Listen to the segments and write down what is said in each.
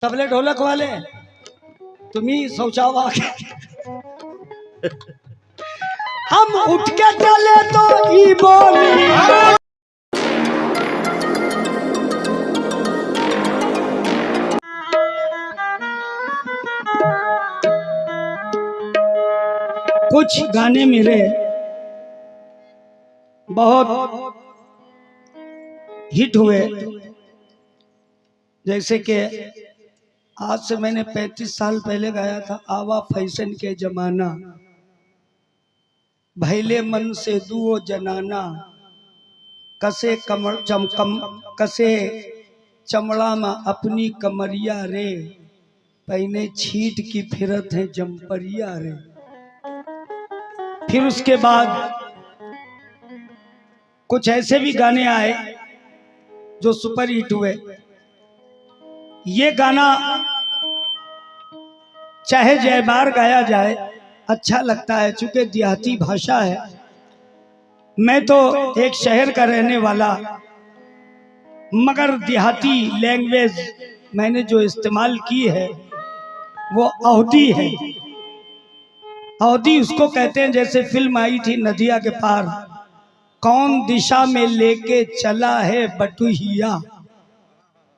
तबले ढोलक वाले तुम्ही शौचावा हम उठ के चले तो ई बोली कुछ गाने मेरे बहुत हिट हुए, जैसे कि आज से मैंने 35 साल पहले गाया था आवा फैशन के जमाना, भैले मन से दुओ जनाना, कसे कमर कसे चमड़ा में अपनी कमरिया रे, पहने छीट की फिरत है जम्परिया रे। फिर उसके बाद कुछ ऐसे भी गाने आए जो सुपर हिट हुए। ये गाना चाहे जय बार गाया जाए अच्छा लगता है, चूंकि देहाती भाषा है। मैं तो एक शहर का रहने वाला, मगर देहाती लैंग्वेज मैंने जो इस्तेमाल की है वो अवधी है। अवधी उसको कहते हैं, जैसे फिल्म आई थी नदिया के पार, कौन दिशा में लेके चला है बटुहिया,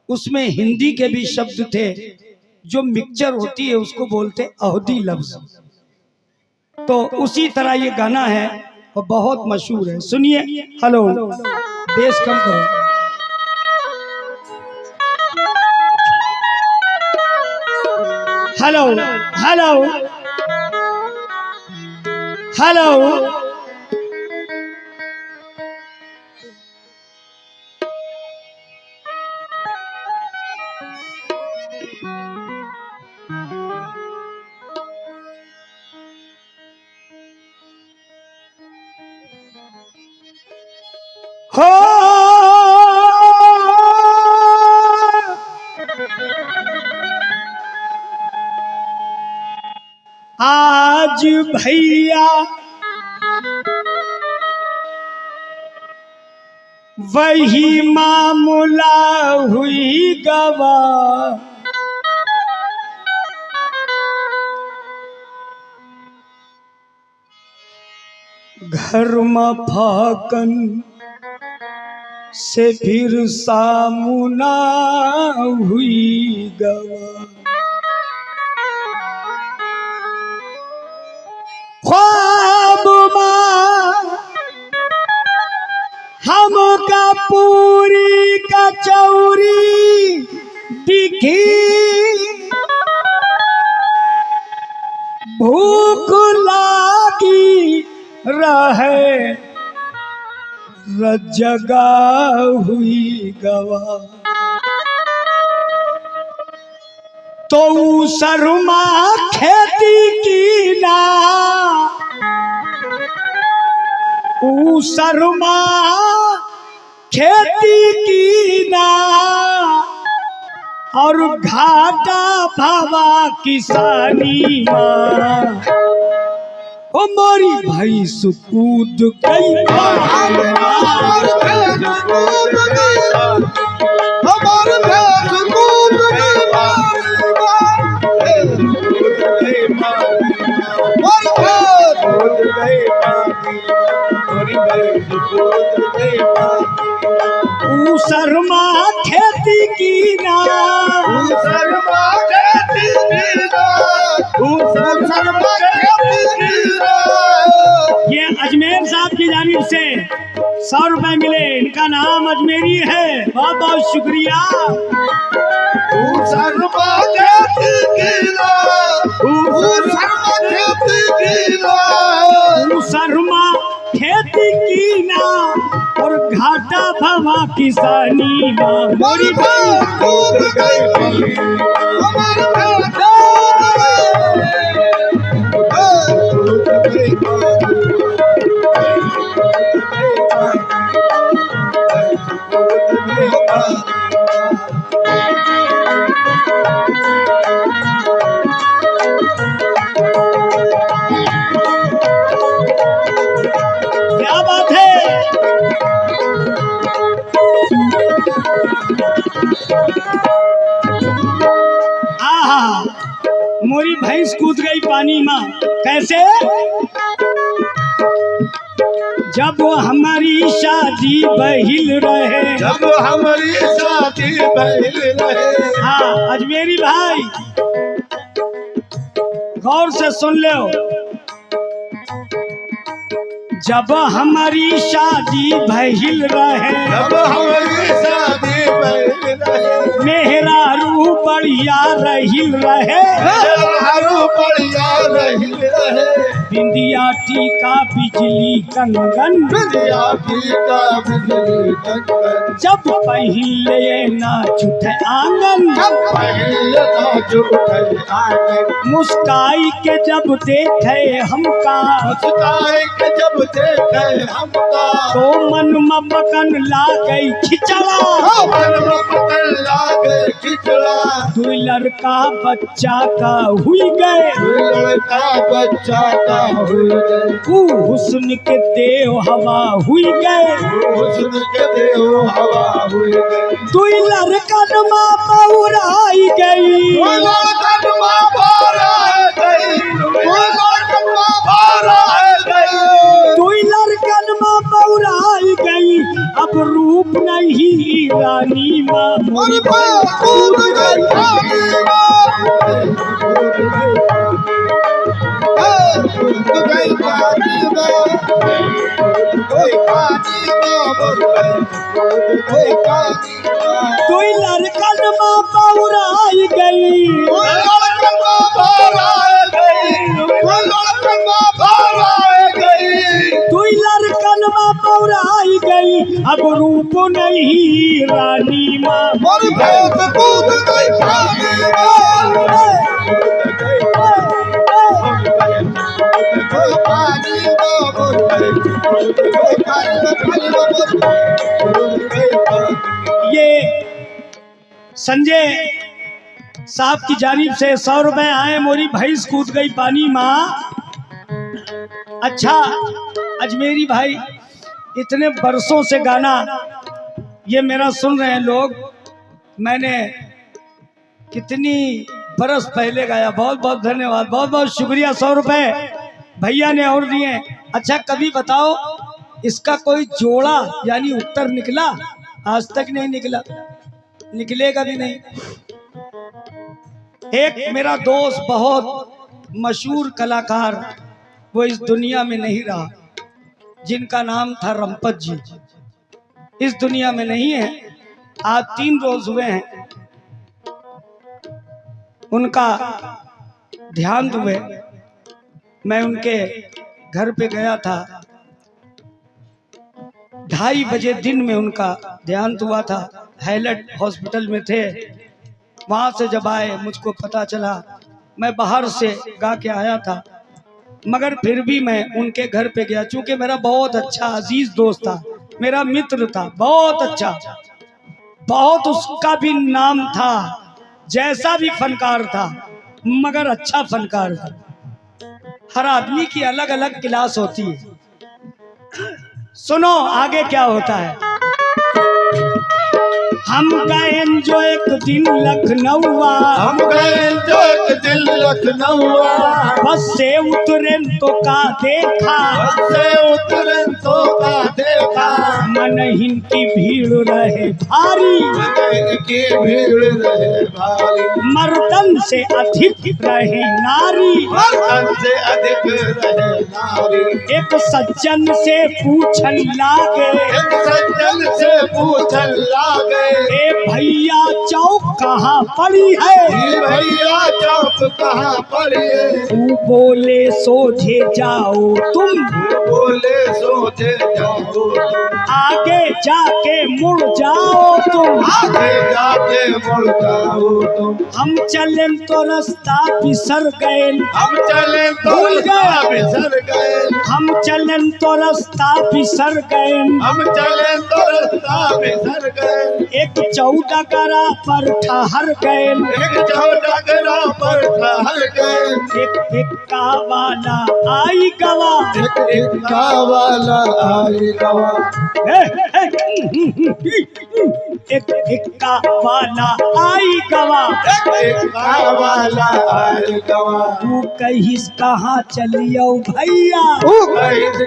उसमें हिंदी के भी शब्द थे, जो मिक्सचर होती है उसको बोलते अवधी लफ्ज। तो उसी तरह ये गाना है और बहुत मशहूर है, सुनिए। हेलो, बेस कम करो। हेलो हेलो हेलो, हो आज भैया वही मामूला हुई गवा, घर में फाकन से फिर सामुना हुई गवा। ख्वाब में हमका पूरी कचौरी दिखी, भूख लागी रहे रजगा हुई गवा। तो शर्मा खेती की ना, शर्मा खेती की ना, और घाटा भावा किसानी माँ, ओ मोरी भाई सुकूद गई, शर्मा खेती की ना, शर्मा खेती की ना, शर्मा खेती की ना। ये अजमेर साहब की जानिब से 100 रुपए मिले, इनका नाम अजमेरी है, बहुत बहुत शुक्रिया। शर्मा खेती की ना, शर्मा खेती की ना, शर्मा खेती की ना, और घाटा भवा किसानी माँ, मोरी भाई दूध गई क्या बात है। मोरी भैंस कूद गई पानी में। कैसे? जब हमारी शादी बहिल रहे, जब हमारी शादी बहिल रहे। हाँ अजमेरी भाई गौर से सुन लो। जब हमारी शादी बहिल रहे, जब हमारी शादी बहिल रहे। मेहरा रू बढ़िया रहिल रहे, हरू बढ़िया रहिल रहे। बिंदिया टीका बिजली कंगन, बिंदिया टीका बिजली कंगन। जब पहिले ना छूटे आंगन, जब पहिले ना छूटे आंगन। मुस्काई के जब देखे हमका, मुस्काई के जब देखे हमका, तो मन में बकन लागई खिचड़ा। मन में पकड़ लागे खिचड़ा। दू लड़का बच्चा का हुई गए, लड़का बच्चा का हुई गए। हुस्न के देव हवा हुई गए, हुस्न के देव हवा हुई गए। दू लड़कन माँ पौराई गई, लड़कन माँ पौराई गई। लड़कन माँ पौराई गई। दू लड़कन माँ पौराई गई, अब रूप नहीं रानी माँ मोरी कूद गई पानी में। कूद गई पानी में। कोई पानी में मर गई। कोई पानी में। दू लड़कन माँ पौराई गई, लड़कन माँ पौराई गई। लड़कन माँ पौराई गई। दू लड़कन माँ पौराई गई, अब रूप नहीं रानी माँ मर गई तो कूद गई पानी में। कोई पानी में मर गई। कोई पानी में मर गई। ये संजय साहब की जानिब से 100 रुपए आए। मोरी भैंस कूद गई पानी माँ। अच्छा अजमेरी भाई, इतने बरसों से गाना ये मेरा सुन रहे हैं लोग, मैंने कितनी बरस पहले गाया। बहुत बहुत धन्यवाद, बहुत बहुत शुक्रिया। 100 रुपए भैया ने और दिए। अच्छा कभी बताओ इसका कोई जोड़ा यानी उत्तर निकला? आज तक नहीं निकला, निकलेगा भी नहीं। एक मेरा दोस्त बहुत मशहूर कलाकार, वो इस दुनिया में नहीं रहा, जिनका नाम था रंपत जी, इस दुनिया में नहीं है। आज 3 रोज हुए हैं उनका देहांत हुए। मैं उनके घर पे गया था, 2:30 बजे दिन में उनका देहांत हुआ था। हाईलैंड हॉस्पिटल में थे। वहां से जब आए मुझको पता चला, मैं बाहर से गा के आया था, मगर फिर भी मैं उनके घर पे गया। चूंकि मेरा बहुत अच्छा अजीज दोस्त था, मेरा मित्र था, बहुत अच्छा, बहुत उसका भी नाम था, जैसा भी फनकार था मगर अच्छा फनकार था। हर आदमी की अलग अलग क्लास होती है। सुनो आगे क्या होता है। हम गए जो एक दिन लखनऊ, हम गए जो एक दिन लखनऊ, बस से उतरे तो का देखा, बस से उतरे तो का देखा, मन इनकी भीड़ रहे भारी, इनकी भीड़ रहे भारी, मर्दन से अधिक रहे नारी, मर्दन से अधिक रहे नारी। एक सज्जन से पूछन लागे, एक सज्जन से पूछन लागे, ए भैया चौक कहाँ पड़ी है, ये भैया चौक कहाँ पड़ी है, तू बोले सोझे जाओ तुम, बोले सोचे जाओ, आगे जाके मुड़ जाओ तुम, आगे जाके मुड़ जाओ तुम, हम चले तो रास्ता बिसर गए, हम चले तो भूल गए, रास्ता बिसर गए, हम चले तो रास्ता बिसर गए, हम चले तो रास्ता बिसर गए, एक चौडगरा पर ठहर गए, एक चौडगरा पर ठहर गए, एक इक्का वाला आई गवा, एक इक्का वाला आई गवा, एक इक्का वाला आई गवा, वाला आई गवा, तू कहिस कहाँ चलियो भैया,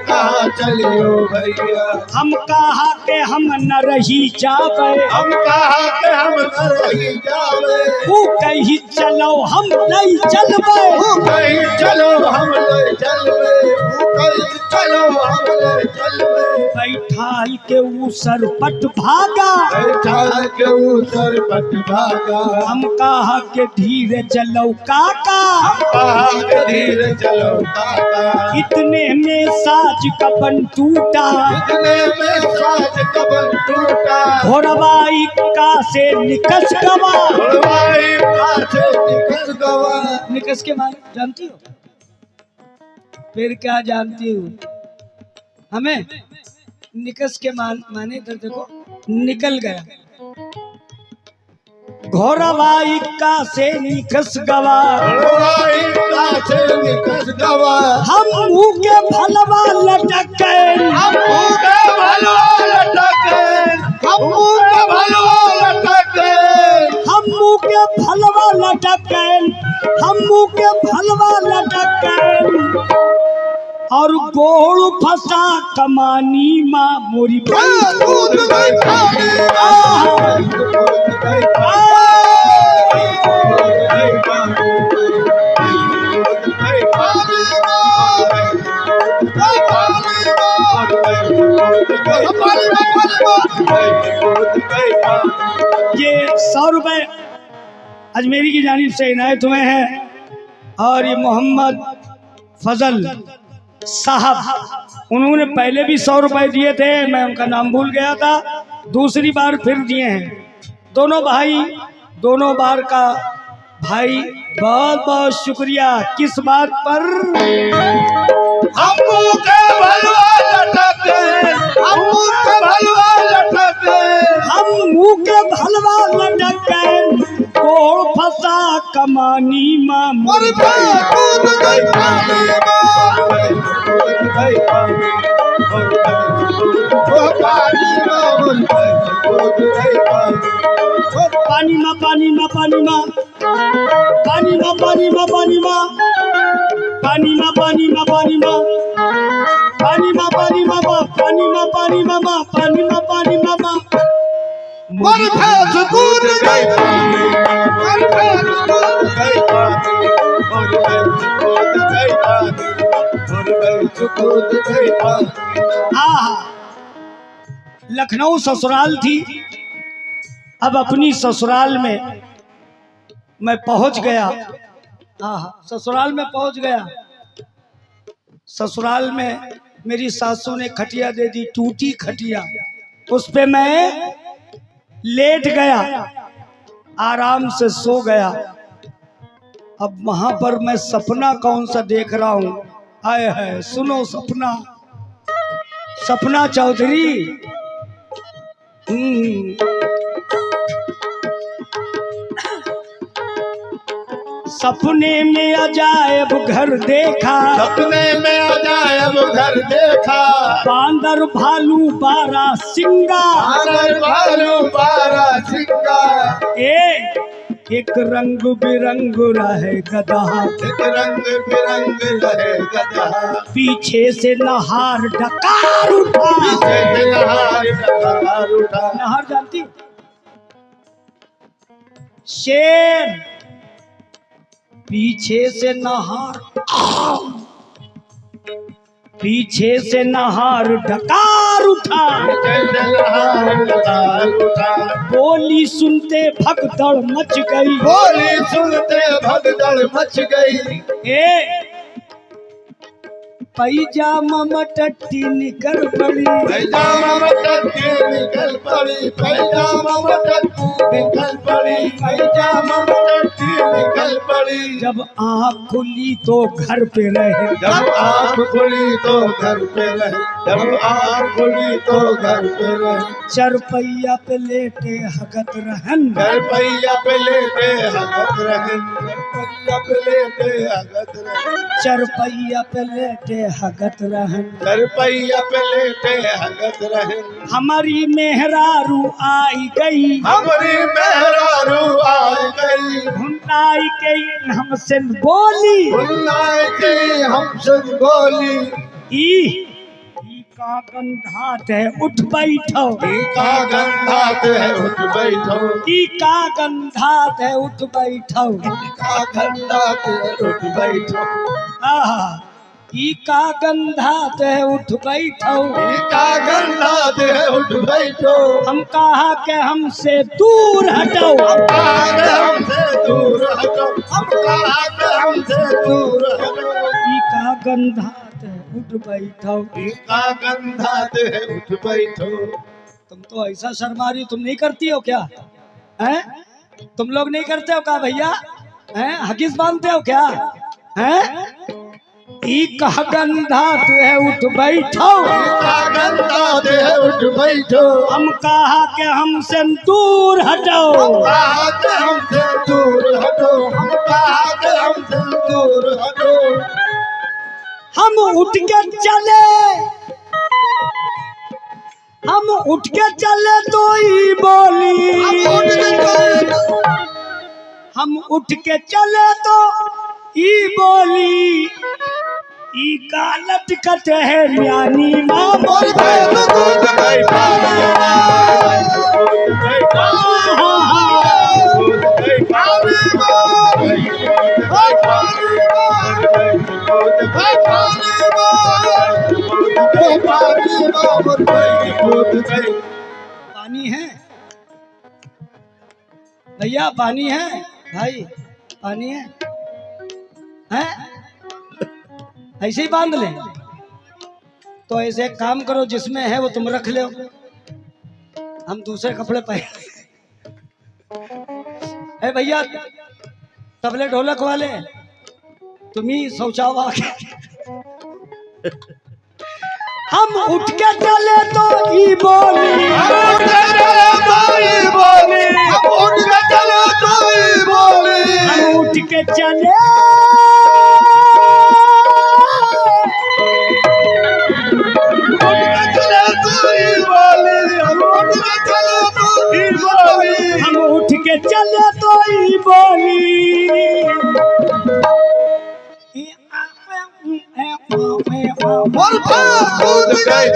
कहाँ चलियो भैया, हम कहा के हम न रही जावे, हम कहा के हम न रही जावे, तू कही चलो हम नहीं चलबे, कहीं चलो हम ले चलवे, कहीं चलो हम ले चलवे, बैठाल के ऊसर पट भागा, बैठा के ऊसर पट भागा, हम कहा के धीरे चलो काका, कहा के धीरे चलो काका, इतने में साज का बन टूटा, इतने में साज कबन टूटा, घोड़वा इक्का से निकस गवा, घोड़वाई पाछे निकल गवा, निकस के माने जानती हो, फिर क्या जानती हो, हमें निकस के माने तो देखो निकल गया, घोड़वा इक्का से निकस गवा, घोड़वाई पाछे निकल गवा, हम मुँह के भलवा लटक गए, हम के भलवा लटके, हम के भलवा लटके, हम मुँह के भलवा लटक गए, हम मुँह के भलवा लटक गए, और गोड़ फंसा कमानी माँ मोरी कूद गई पानी में, कूद गई ये 100 रुपए अजमेरी की जानिब से इनायत हुए हैं, और ये मोहम्मद फजल साहब, उन्होंने पहले भी 100 रुपए दिए थे, मैं उनका नाम भूल गया था, दूसरी बार फिर दिए हैं। दोनों भाई, दोनों बार का भाई, बहुत बहुत शुक्रिया। किस बात पर? हम के भलवा लटके, हम के भलवा लटके, हम मुँह के भलवा लटक गए, गोड़ फंसा कमानी माँ मर गई कूद गई पानी में, कूद गई पानी में, ओ पानी में, कूद गई पानी, पानी माँ पानी माँ पानी माँ पानी माँ पानी माँ पानी माँ पानी माँ पानी माँ पानी माँ पानी माँ पानी माँ पानी माँ पानी माँ पानी माँ पानी माँ मर भैंस कूद गई पानी, मर भैंस कूद गई पानी, मर भैंस कूद गई पानी, मर भैंस कूद गई पानी। लखनऊ ससुराल थी, अब अपनी ससुराल में मैं पहुंच गया। ससुराल में पहुंच गया। ससुराल में मेरी सासू ने खटिया दे दी, टूटी खटिया, उस पे मैं लेट गया, आराम से सो गया। अब वहां पर मैं सपना कौन सा देख रहा हूं, आए है सुनो सपना, सपना चौधरी। सपने में अजायब घर देखा, सपने में अजायब घर देखा, बांदर भालू बारा सिंगा, बानर भालू बारा सिंगा, एक रंग बिरंग रहे गधा, एक रंग बिरंग रहे गधा, पीछे से नहार डकार उठा। पीछे से नहार डकार उठा। नहर जानती हो? शेर, पीछे से नहार, पीछे से नहार डकार उठा, पीछे से नहार डकार उठा, बोली सुनते भगदड़ मच गई, बोली सुनते भगदड़ मच गई, पैजामा मटट्टी निकल पड़ी, पैजामा मटक्की निकल पड़ी, पैजामा मटक्की निकल पड़ी, पैजामा मटक्की निकल पड़ी। बोली, जब आँख खुली तो घर पे रहे, जब आँख खुली तो घर पे रहे, जब आँख खुली तो घर पे रहे। चरपैया पे लेटे हगत रहन, चरपैया पे लेटे हगत रहन, चरपैया पे लेटे हगत रहन, चरपैया पे लेटे हगत रहन। चरपैया पे लेटे हगत रहन। हमारी मेहरारू आई गई, हमारी मेहरारू आ गई, भुनाई गई हमसे बोली, बुलाए के हमसे बोली, ई का गंधात है उठ बैठो, का गंधात है उठ बैठो, ई का गंधात है उठ बैठो, का गंधात है उठ बैठो, आहा ई का गंधात है उठ बैठो। का गंधात है उठ बैठो। हम कहा के हमसे दूर हटो, कहा हमसे दूर हटो, हम कहा हमसे दूर हटो, ई का गंधात है उठ बैठो। का गंधात है उठ बैठो। तुम तो ऐसा शर्मा रही, तुम नहीं करती हो क्या? हैं? तुम लोग नहीं करते हो क्या भैया? हैं? हकीस बांधते हो क्या? हैं? ई का गंधात है उठ बैठो, का गंधात है उठ बैठो, हम कहा के हमसे दूर हटो, कहा हमसे दूर हटो, हम कहा हमसे दूर हटो। हम उठ के चले, हम उठ के चले तो ई बोली, हम उठ के चले तो ई बोली, ई का लटकत है ज्ञानी माँ बोल पानी है भैया, पानी है भाई, पानी है, हैं? ऐसे ही बांध ले। तो ऐसे एक काम करो, जिसमें है वो तुम रख लो, हम दूसरे कपड़े पहन। ए भैया तबले ढोलक वाले, तुम ही शौचावा। हम उठ के चले तो ई बोली, उठ के चले तो ई बोली, उठ के चले तो ई बोली, हम उठ के चले हम उठ के चले तो ई बोली, और कूद गई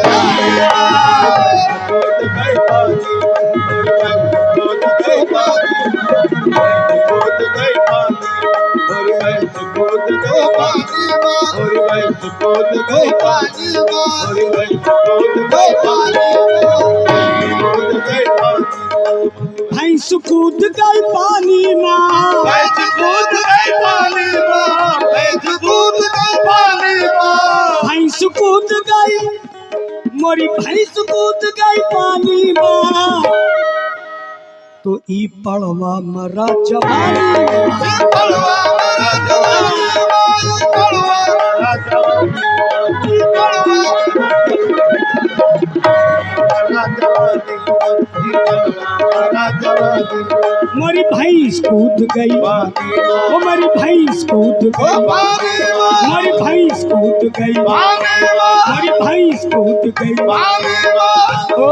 भैंस कूद गई पानी में, भैंस कूद गई पानी में, भैंस कूद गई पानी में, भैंस कूद गई, मोरी भैंस कूद गई पानी में, तो ई पड़वा मरा जवानी में। पड़वा मरा जवानी में, पड़वा मरा जवानी में, पड़वा मरा जवानी में, मोरी भैंस कूद गई, ओ मोरी भैंस कूद गई, मोरी भैंस कूद गई, मोरी भैंस कूद गई, ओ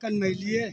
कन में लिए